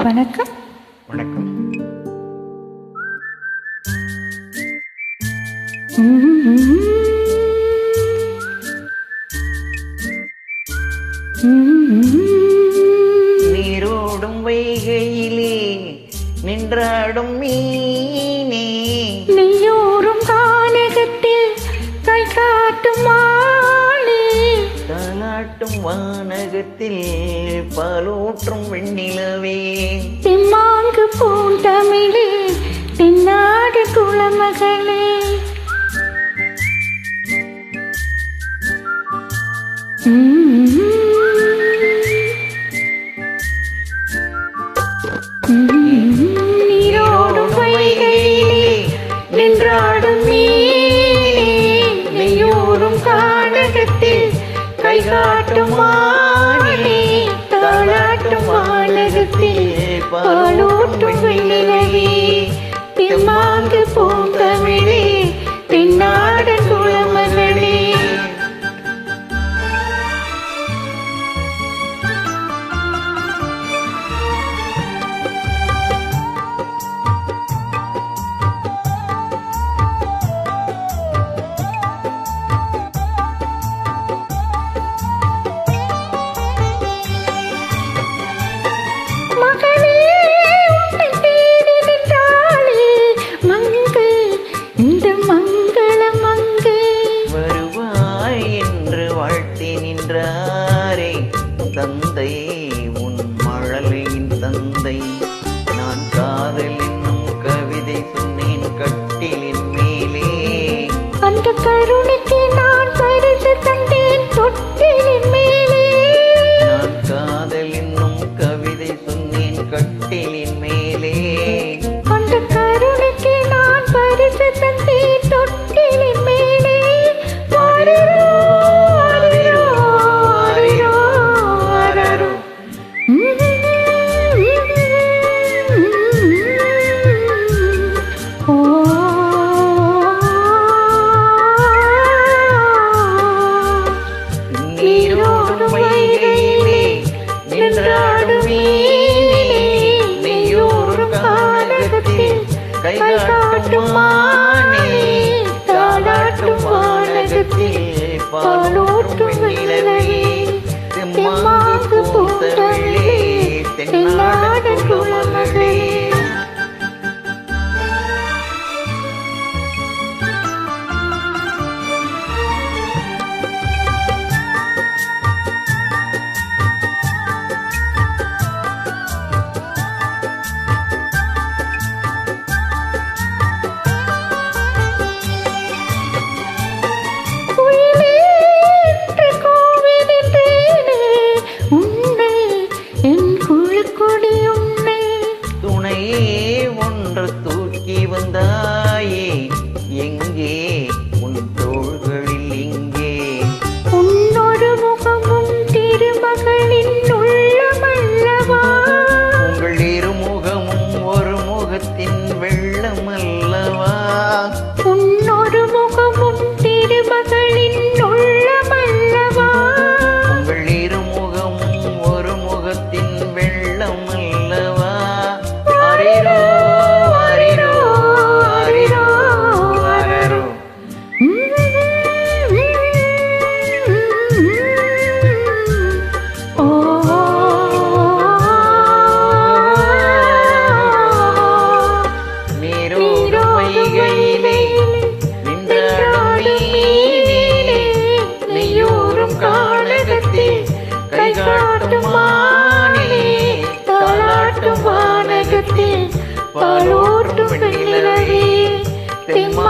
வணக்கம். வணக்கம். நீரோடும் வைகையிலே நின்றாடும் மீனே, நெய்யோரும் கானகத்தில் கை காட்டும் மானே, தாலாட்டும் வானகத்தில் பாலூற்றும் வெண்ணிலவே, தெம்மாங்கு பூந்தமிழே தென்னாடு குளமகளே, நீரோடும் வைகையிலே நின்றாடும் மீனே, நெய்யோரும் கானகத்தில் கை காட்டும் மானே, தாலாட்டும் வானகத்தில் பாலூட்டும் வெண்ணிலவே, தெம்மாங்கு பூந்தமிழே தென்னாடு குளமகளே. மகளே உன்னை தேடி நின்றாளே மங்கை, இந்த மங்கள மங்கை, வருவாய் என்று வாழ்த்தி நின்றாரே தந்தை, உன் மழலையின் தந்தை. நான் காதல் என்னும் கவிதை சொன்னேன் கட்டிலின் மேலே, அந்த கருணைக்கு நான் பரிசு தந்தேன் தொட்டிலின் மேலே, நான் காதல் என்னும் கவிதை சொன்னேன் கட்டிலின் மேலே, அந்த கருணைக்கு நான் பரிசு தந்தேன் தொட்டிலின் மேலே. ஆரிரோ, ஆரிரோ, ஆரிரோ, ஆரரோ. ஓ நீரோடும் வைகையிலே நின்றாடும் மீனே, நெய்யோரும் கானகத்தில் கை காட்டும் மானே, தாலாட்டும் வானகத்தில் பாலூட்டும் வெண்ணிலவே, தெம்மாங்கு பூந்தமிழே தென்னாடு குளமகளே. துணையே ஒன்று தூக்கி வந்தாயே, எங்கே உன் தோள்களில் இங்கே, உன்னொரு முகமும் திருமகளின் உள்ளமல்லவா, உங்கள் இருமுகமும் ஒரு முகத்தின் வெள்ளம் அல்லவா, உன்னொரு முகமும் திருமகளின் உள்ளமல்லவா, உங்கள் இருமுகமும் ஒரு முகத்தின் வெள்ளம் அல்லவா. ஆரிரோ, ஆரிரோ, ஆரிரோ, ஆரரோ. ஓ நீரோடும் வைகையிலே நின்றாடும் மீனே, நெய்யோரும் கானகத்தில் கை காட்டும் மானே, தாலாட்டும் வானகத்தில் பாலூட்டும் வெண்ணிலவே, தெம்மா